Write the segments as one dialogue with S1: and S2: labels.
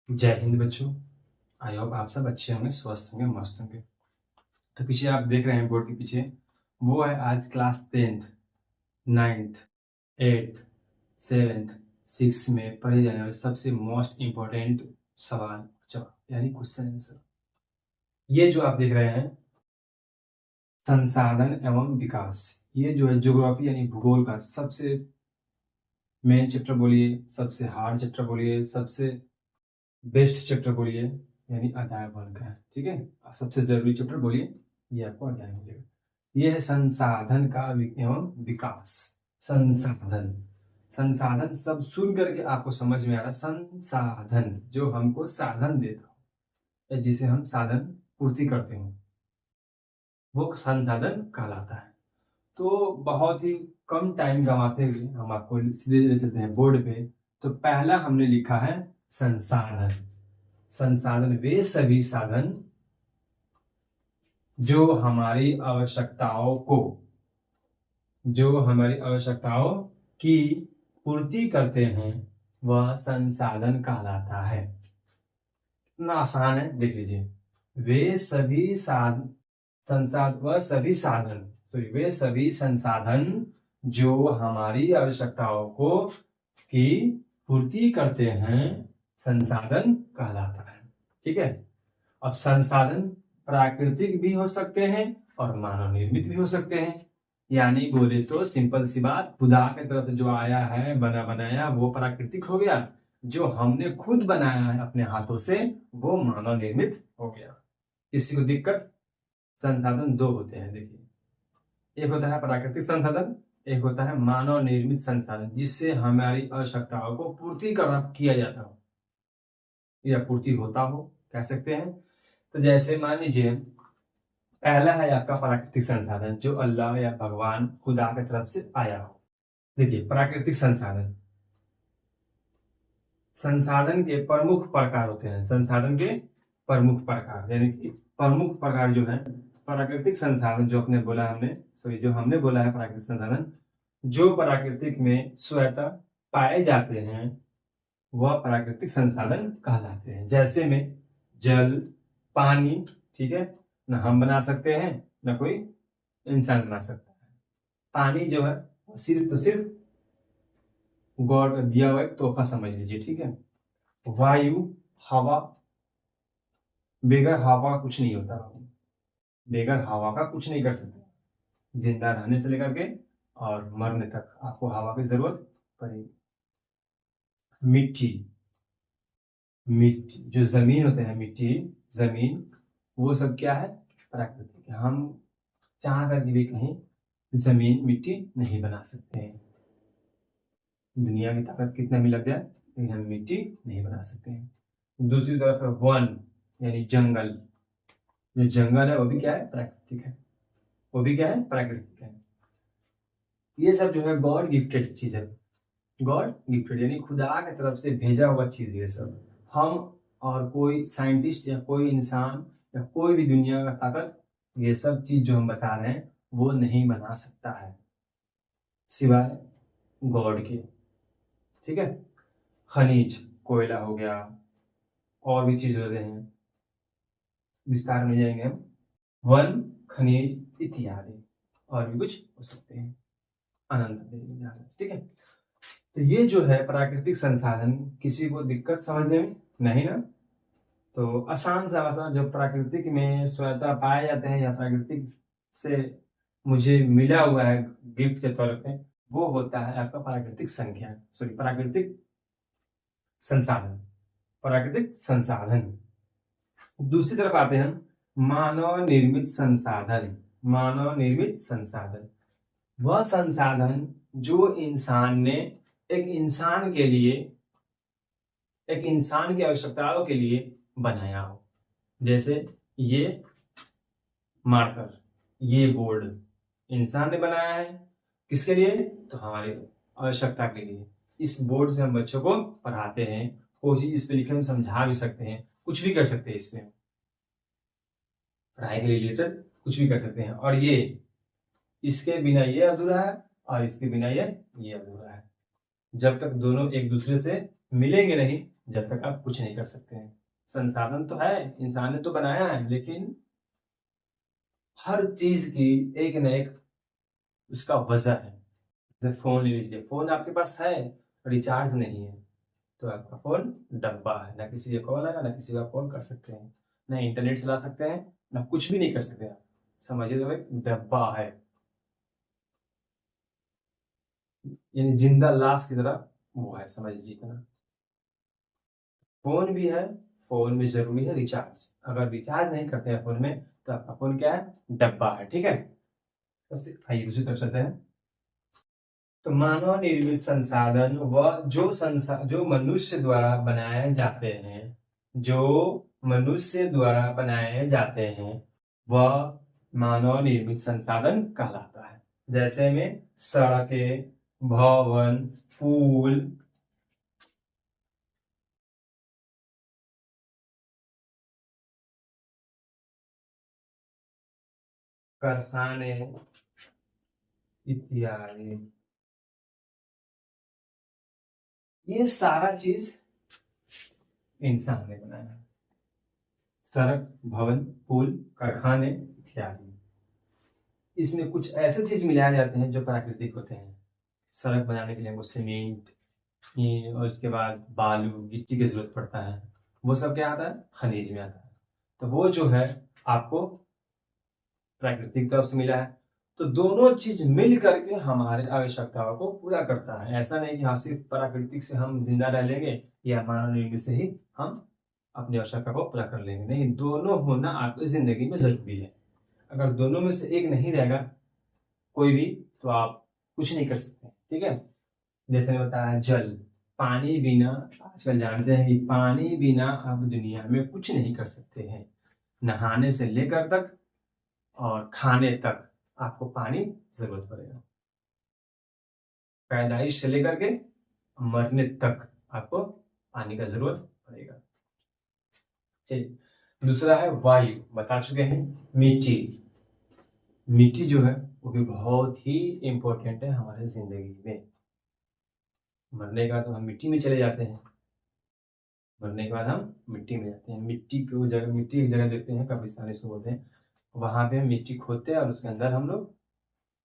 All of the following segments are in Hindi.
S1: जय हिंद बच्चों। आई होप आप सब अच्छे होंगे, स्वस्थ होंगे, मस्त होंगे। तो पीछे आप देख रहे हैं बोर्ड के पीछे, वो है आज class 10th, 9th, 8th, 7th, 6 में पढ़े जाने वाले सबसे मोस्ट इम्पोर्टेंट सवाल जवाब यानी क्वेश्चन आंसर। ये जो आप देख रहे हैं संसाधन एवं विकास, ये जो है ज्योग्राफी यानी भूगोल का सबसे मेन चैप्टर बोलिए, सबसे हार्ड चैप्टर बोलिए, सबसे बेस्ट चैप्टर बोलिए, यानी अध्याय 1 का है। ठीक है, सबसे जरूरी चैप्टर बोलिए, ये आपको अध्याय मिलेगा। ये है संसाधन का एवं विकास। संसाधन, संसाधन सब सुन करके आपको समझ में आ रहा, संसाधन जो हमको साधन देता हो या जिसे हम साधन पूर्ति करते हो वो संसाधन कहलाता है। तो बहुत ही कम टाइम गंवाते हुए हम आपको सीधे चलते हैं बोर्ड पे। तो पहला हमने लिखा है संसाधन। संसाधन वे सभी साधन जो हमारी आवश्यकताओं की पूर्ति करते हैं वह संसाधन कहलाता है। इतना आसान है, देख लीजिए। वे सभी संसाधन जो हमारी आवश्यकताओं को की पूर्ति करते हैं संसाधन कहलाता है। ठीक है, अब संसाधन प्राकृतिक भी हो सकते हैं और मानव निर्मित भी हो सकते हैं। यानी बोले तो सिंपल सी बात, खुदा की तरफ जो आया है बना बनाया वो प्राकृतिक हो गया, जो हमने खुद बनाया है अपने हाथों से वो मानव निर्मित हो गया। किसी को दिक्कत? संसाधन दो होते हैं, देखिए, एक होता है प्राकृतिक संसाधन, एक होता है मानव निर्मित संसाधन जिससे हमारी आवश्यकताओं को पूर्ति किया जाता हो या पूर्ति होता हो, कह सकते हैं। तो जैसे मान लीजिए पहला है आपका प्राकृतिक संसाधन जो अल्लाह या भगवान खुदा की तरफ से आया हो। देखिए प्राकृतिक संसाधन, संसाधन के प्रमुख प्रकार होते हैं। संसाधन के प्रमुख प्रकार यानी कि प्रमुख प्रकार जो है प्राकृतिक संसाधन, जो हमने बोला है प्राकृतिक संसाधन जो प्राकृतिक में स्वतः पाए जाते हैं वह प्राकृतिक संसाधन कहलाते हैं। जैसे में जल, पानी, ठीक है, न हम बना सकते हैं न कोई इंसान बना सकता है। पानी जो है सिर्फ गॉड का दिया हुआ एक तोहफा समझ लीजिए। ठीक है, वायु, हवा, बेगर हवा का कुछ नहीं होता, बेगर हवा का कुछ नहीं कर सकते। जिंदा रहने से लेकर के और मरने तक आपको हवा की जरूरत पड़ेगी। मिट्टी, मिट्टी जो जमीन होते हैं, मिट्टी जमीन वो सब क्या है? प्राकृतिक। हम चाह करके भी कहीं जमीन मिट्टी नहीं बना सकते हैं। दुनिया की ताकत कितना भी लग जाए लेकिन हम मिट्टी नहीं बना सकते हैं। दूसरी तरफ है वन यानी जंगल। जो जंगल है वो भी क्या है? प्राकृतिक है। वो भी क्या है? प्राकृतिक है। ये सब जो है गॉड गिफ्टेड चीज है। गॉड गिफ्टेड यानी खुदा की तरफ से भेजा हुआ चीज है सब। हम और कोई साइंटिस्ट या कोई इंसान या कोई भी दुनिया का ताकत ये सब चीज जो हम बता रहे हैं वो नहीं बना सकता है सिवाय गॉड के। ठीक है, खनिज, कोयला हो गया, और भी चीज होते हैं, विस्तार में जाएंगे हम। वन, खनिज इत्यादि और भी कुछ हो सकते हैं, अनंत। ठीक है, तो ये जो है प्राकृतिक संसाधन, किसी को दिक्कत समझने में? नहीं ना। तो आसान सा आसान जो प्राकृतिक में स्वतः पाए जाते हैं या प्राकृतिक से मुझे मिला हुआ है गिफ्ट के तौर पे, वो होता है आपका प्राकृतिक संसाधन। प्राकृतिक संसाधन। दूसरी तरफ आते हैं हम मानव निर्मित संसाधन। मानव निर्मित संसाधन वह संसाधन जो इंसान ने एक इंसान की आवश्यकताओं के लिए बनाया हो। जैसे ये मार्कर, ये बोर्ड इंसान ने बनाया है, किसके लिए? तो हमारी आवश्यकता के लिए। इस बोर्ड से हम बच्चों को पढ़ाते हैं, कोई चीज इस पे लिखे हम समझा भी सकते हैं, कुछ भी कर सकते हैं, इसमें पढ़ाई के रिलेटेड कुछ भी कर सकते हैं। और ये इसके बिना ये अधूरा है और इसके बिना ये अधूरा है। जब तक दोनों एक दूसरे से मिलेंगे नहीं जब तक आप कुछ नहीं कर सकते हैं। संसाधन तो है, इंसान ने तो बनाया है, लेकिन हर चीज की एक न एक उसका वजह है। जैसे फोन ले लीजिए, फोन आपके पास है, रिचार्ज नहीं है, तो आपका फोन डब्बा है, ना किसी का कॉल आएगा, ना किसी का कॉल कर सकते हैं, ना इंटरनेट चला सकते हैं, ना कुछ भी नहीं कर सकते आप। समझिए तो एक डब्बा है, यानी जिंदा लाश की तरह वो है, समझ लीजिए इतना। फोन भी है, फोन में जरूरी है रिचार्ज। अगर रिचार्ज नहीं करते हैं फोन में, तो आपका फोन क्या है, डब्बा है। ठीक है, बस आइए दूसरी तरफ चलते हैं। तो मानव निर्मित संसाधन वह जो मनुष्य द्वारा बनाए जाते हैं, जो मनुष्य द्वारा बनाए जाते हैं, वह मानव निर्मित संसाधन कहलाता है। जैसे में सड़कें, भवन, पुल, कारखाने इत्यादि, ये सारा चीज इंसान ने बनाया है। सड़क, भवन, पुल, कारखाने इत्यादि, इसमें कुछ ऐसे चीज मिलाए जाते हैं जो प्राकृतिक होते हैं। सड़क बनाने के लिए हमको सीमेंट, और उसके बाद बालू, गिट्टी की जरूरत पड़ता है। वो सब क्या आता है, खनिज में आता है। तो वो जो है आपको प्राकृतिक तरफ से मिला है। तो दोनों चीज मिल करके हमारे आवश्यकताओं को पूरा करता है। ऐसा नहीं कि हाँ सिर्फ प्राकृतिक से हम जिंदा रह लेंगे या मानव निर्मित से ही हम अपनी आवश्यकता को पूरा कर लेंगे। नहीं, दोनों होना आपकी जिंदगी में जरूरी है। अगर दोनों में से एक नहीं रहेगा कोई भी, तो आप कुछ नहीं कर सकते। ठीक है, जैसे मैंने बताया जल, पानी बिना, आजकल जानते हैं कि पानी बिना आप दुनिया में कुछ नहीं कर सकते हैं। नहाने से लेकर तक और खाने तक आपको पानी जरूरत पड़ेगा। पैदाइश से लेकर के मरने तक आपको पानी का जरूरत पड़ेगा। चलिए, दूसरा है वायु, बता चुके हैं। मिट्टी, मिट्टी जो है वो भी बहुत ही इंपॉर्टेंट है हमारे जिंदगी में। मरने का तो हम मिट्टी में चले जाते हैं, मरने के बाद हम मिट्टी में जाते हैं। मिट्टी को जगह, मिट्टी की जगह देते हैं, कब्रिस्तान इसको बोलते हैं। वहां पे हम मिट्टी खोदते हैं और उसके अंदर हम लोग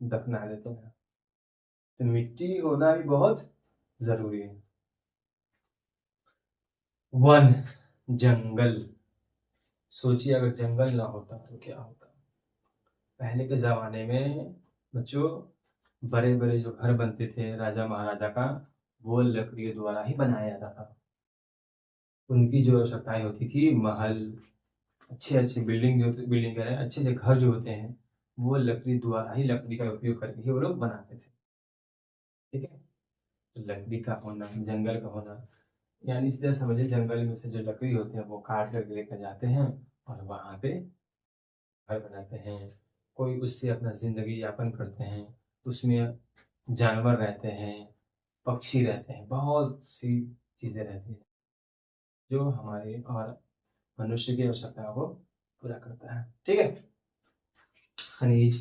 S1: दफना देते हैं। तो मिट्टी होना भी बहुत जरूरी है। वन, जंगल, सोचिए अगर जंगल ना होता तो क्या होता। पहले के जमाने में बच्चों, बड़े बड़े जो घर बनते थे राजा महाराजा का, वो लकड़ी के द्वारा ही बनाया जाता था। उनकी जो आवश्यकताएं होती थी, महल, अच्छे अच्छे बिल्डिंग जो बिल्डिंग कह रहे हैं, अच्छे अच्छे घर जो होते हैं, वो लकड़ी द्वारा ही, लकड़ी का उपयोग करके ही वो लोग बनाते थे। ठीक है, तो लकड़ी का होना, जंगल का होना, यानी इस तरह समझिए जंगल में से जो लकड़ी होते हैं वो काट करके लेकर जाते हैं और वहां पे घर बनाते हैं। कोई उससे अपना जिंदगी यापन करते हैं। उसमें जानवर रहते हैं, पक्षी रहते हैं, बहुत सी चीजें रहती हैं जो हमारे और मनुष्य की आवश्यकताओं को पूरा करता है। ठीक है, खनिज,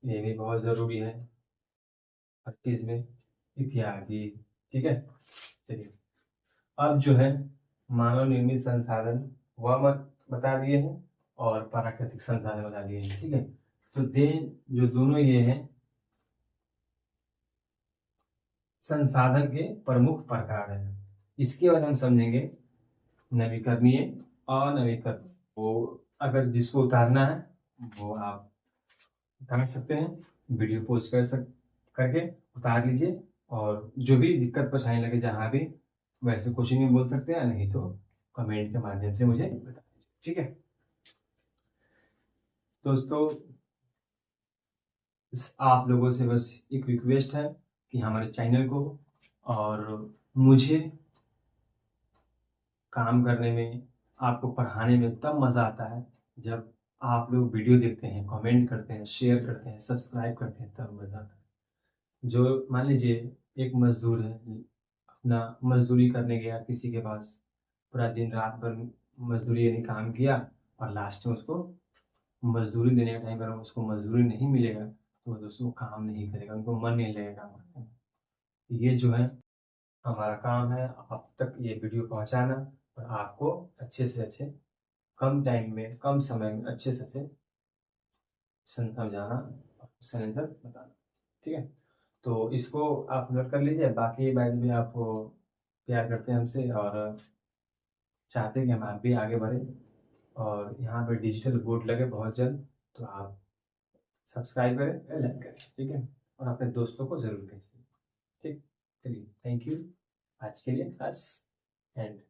S1: ये भी बहुत जरूरी है हर चीज में, इत्यादि। ठीक है, चलिए अब जो है मानव निर्मित संसाधन वह मत बता दिए हैं और प्राकृतिक संसाधन बता दिए हैं। ठीक है, तो दे जो दोनों ये हैं संसाधन के प्रमुख प्रकार हैं। इसके बाद हम समझेंगे नवीकरणीय, अनवीकरणीय। वो अगर जिसको उतारना है वो आप उतार सकते हैं, वीडियो पोस्ट करके उतार लीजिए। और जो भी दिक्कत परेशानी लगे जहाँ भी, वैसे क्वेश्चन में बोल सकते हैं, नहीं तो कमेंट के माध्यम से मुझे बता दीजिए। ठीक है दोस्तों, आप लोगों से बस एक रिक्वेस्ट है कि हमारे चैनल को और मुझे काम करने में, आपको पढ़ाने में तब मज़ा आता है जब आप लोग वीडियो देखते हैं, कमेंट करते हैं, शेयर करते हैं, सब्सक्राइब करते हैं, तब मज़ा आता है। जो मान लीजिए एक मजदूर है, अपना मजदूरी करने गया किसी के पास, पूरा दिन रात भर मजदूरी यानी काम किया, और लास्ट में उसको मजदूरी देने का टाइम पर उसको मजदूरी नहीं मिलेगा, तो वो दोस्तों काम नहीं करेगा, उनको मन नहीं लगेगा काम करने में। ये जो है हमारा काम है आप तक ये वीडियो पहुंचाना और आपको अच्छे से अच्छे कम टाइम में कम समय में अच्छे से अच्छे समझाना और क्वेश्चन आंसर बताना। ठीक है, तो इसको आप नोट कर लीजिए। बाकी बाद में आप प्यार करते हैं हमसे और चाहते हैं कि हम आप भी आगे बढ़े और यहाँ पे डिजिटल बोर्ड लगे बहुत जल्द, तो आप सब्सक्राइब करें, लाइक करें। ठीक है, और अपने दोस्तों को जरूर भेजिए। ठीक, चलिए, थैंक यू आज के लिए, बस एंड।